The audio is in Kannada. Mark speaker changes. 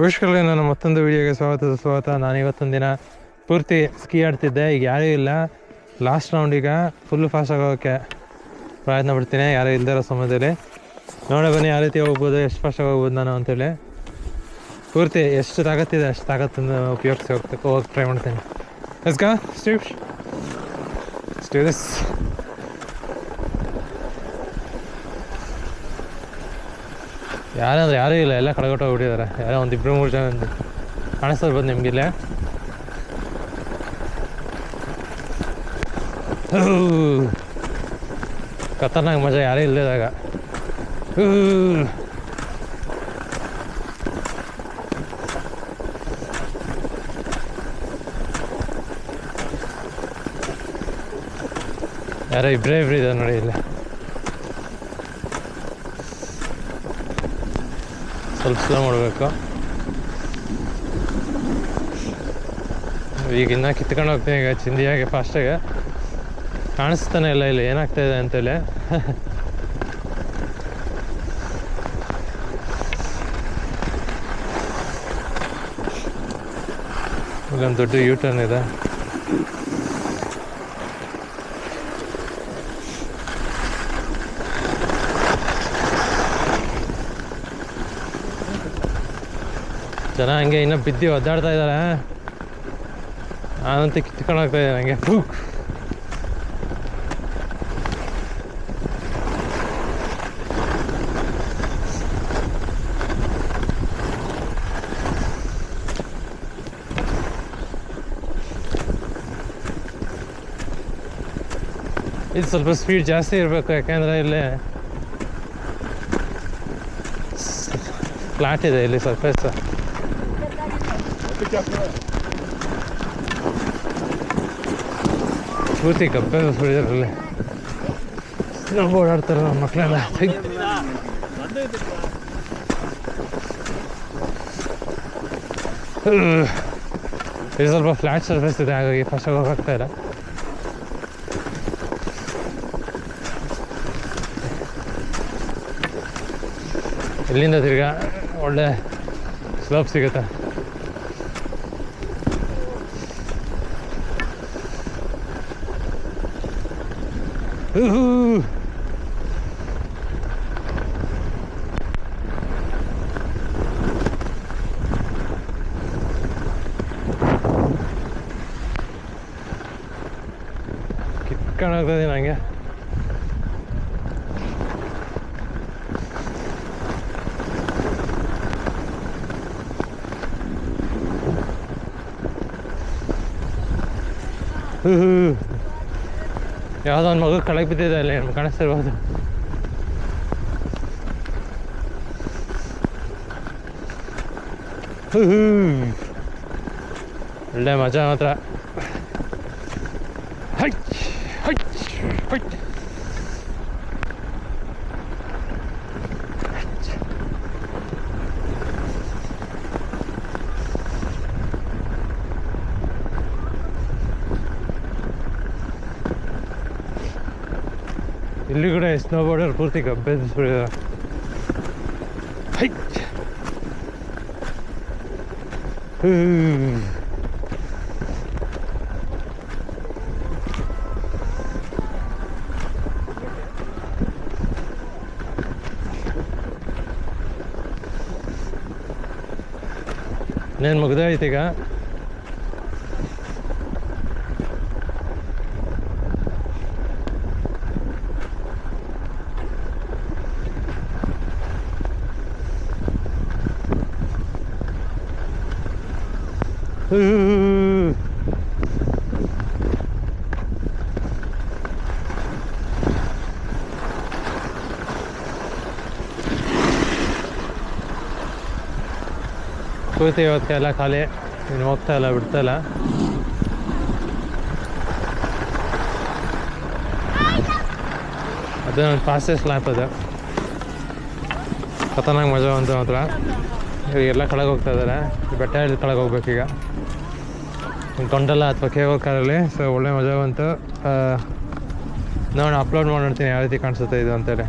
Speaker 1: ನಮಸ್ಕಾರ, ನನ್ನ ಮತ್ತೊಂದು ವೀಡಿಯೋಗೆ ಸ್ವಾಗತ. ನಾನಿವತ್ತೊಂದು ದಿನ ಪೂರ್ತಿ ಸ್ಕೀ ಆಡ್ತಿದ್ದೆ. ಈಗ ಯಾರೂ ಇಲ್ಲ. ಲಾಸ್ಟ್ ರೌಂಡ್ ಈಗ ಫುಲ್ಲು ಫಾಸ್ಟ್ ಆಗೋಕ್ಕೆ ಪ್ರಯತ್ನ ಪಡ್ತೀನಿ ಯಾರೂ ಇಲ್ದಿರೋ ಸಮಯದಲ್ಲಿ. ನೋಡೋ ಬನ್ನಿ ಯಾವ ರೀತಿ ಹೋಗ್ಬೋದು, ಎಷ್ಟು ಫಾಸ್ಟಾಗಿ ಹೋಗ್ಬೋದು ನಾನು ಅಂತೇಳಿ. ಪೂರ್ತಿ ಎಷ್ಟು ತಾಕತ್ತಿದೆ ಅಷ್ಟು ತಾಕತ್ತನ್ನು ಉಪಯೋಗಿಸಿ ಹೋಗಿ ಟ್ರೈ ಮಾಡ್ತೀನಿ. Let's go students. ಯಾರಂದ್ರೆ ಯಾರೂ ಇಲ್ಲ, ಎಲ್ಲ ಕಡೆಗೊಟ್ಟೋಗ್ಬಿಟ್ಟಿದ್ದಾರೆ. ಯಾರೋ ಒಂದು 2-3 ಜನ ಕಾಣಿಸ್ತಿರ್ಬೋದು ನಿಮಗಿಲ್ಲೇ. ಖತರ್ನಾಕ್ ಮಜಾ ಯಾರೂ ಇಲ್ಲದಾಗ. ಯಾರೋ ಇಬ್ಬರೇ ಇದ್ದಾರೆ ನೋಡಿ ಇಲ್ಲ. ಸ್ವಲ್ಪ ಸ್ಲೋ ಮಾಡಬೇಕು. ಈಗ ಇನ್ನೂ ಕಿತ್ಕೊಂಡು ಹೋಗ್ತೀನಿ ಈಗ ಚಿಂದಿಯಾಗೆ ಫಾಸ್ಟಾಗೆ. ಕಾಣಿಸ್ತಾನೆ ಇಲ್ಲ ಇಲ್ಲಿ ಏನಾಗ್ತಾಯಿದೆ ಅಂತೇಳಿ. ಇಲ್ಲೊಂದು ದೊಡ್ಡ ಯೂಟರ್ನ್ ಇದೆ. ಜನ ಹಂಗೆ ಇನ್ನೂ ಬಿದ್ದು ಒದ್ದಾಡ್ತಾ ಇದ್ದಾರೆ. ನಾನಂತೂ ಕಿತ್ಕೊಂಡು ಹೋಗ್ತಾ ಇದ್ದೆ ನನಗೆ. ಇದು ಸ್ವಲ್ಪ ಸ್ಪೀಡ್ ಜಾಸ್ತಿ ಇರಬೇಕು, ಯಾಕೆಂದರೆ ಇಲ್ಲಿ ಫ್ಲಾಟ್ ಇದೆ. ಇಲ್ಲಿ ಸರ್ಫೇಸ್ ಪೂರ್ತಿ ಕಪ್ಪೆ ಸುಳಿದಾರಲ್ಲಿ ನಾವು ಓಡಾಡ್ತಾರೆ ನಮ್ಮ ಮಕ್ಕಳೆಲ್ಲ. ಇದು ಸ್ವಲ್ಪ ಫ್ಲಾಟ್ ಸರ್ಫೇಸ್ ಇದೆ, ಹಾಗಾಗಿ ಫಸ್ಟಾಗಿ ಹೋಗ್ತಾ ಇಲ್ಲ. ಇಲ್ಲಿಂದ ತಿರ್ಗಾ ಒಳ್ಳೆ ಸ್ಲೋಪ್ ಸಿಗುತ್ತೆ. ಕಿತ್ಕೊಂಡು ಹೋಗ್ತದೆ ನನಗೆ. ಯಾವುದೋ ಒಂದು ಮಗು ಕೆಳಗೆ ಬಿದ್ದಿದೆ ಅಲ್ಲಿ ಕಾಣಿಸ್ತಿರ್ಬೋದು. ಒಳ್ಳೆ ಮಜಾ ಮಾತ್ರ. ಇಲ್ಲಿ ಕೂಡ ಸ್ನೋ ಬೋರ್ಡರ್ ಪೂರ್ತಿ ಕಬ್ಬೆ ಸುಳಿದ. ಇನ್ನೇನು ಮುಗ್ದೋಯ್ತು ಈಗ. ಪೂರ್ತಿ ಇವತ್ತೆಲ್ಲ ಖಾಲಿ, ಇನ್ನು ಹೋಗ್ತಾ ಇಲ್ಲ ಬಿಡ್ತಾ ಇಲ್ಲ. ಅದು ನನ್ನ ಫಾಸ್ಟೆಸ್ಟ್ ಲ್ಯಾಪ್ ಅದು. ಖತರ್ನಾಕ್ ಮಜಾ ಅಂತ ಮಾತ್ರ. ಇವಾಗೆಲ್ಲ ಕೆಳಗೆ ಹೋಗ್ತಾ ಇದ್ದಾರೆ. ಬೆಟ್ಟ ಹಿಡಿದು ಕೆಳಗೆ ಹೋಗ್ಬೇಕೀಗ. ಗೊಂಡಲ್ಲ ಅಥವಾ ಕೇಬಲ್ ಕಾರಲ್ಲಿ. ಸೊ ಒಳ್ಳೆ ಮಜಾ ಬಂತು. ನಾನು ಅಪ್ಲೋಡ್ ಮಾಡಿ ನೋಡ್ತೀನಿ ಯಾವ ರೀತಿ ಕಾಣಿಸುತ್ತೆ ಇದು ಅಂತೇಳಿ.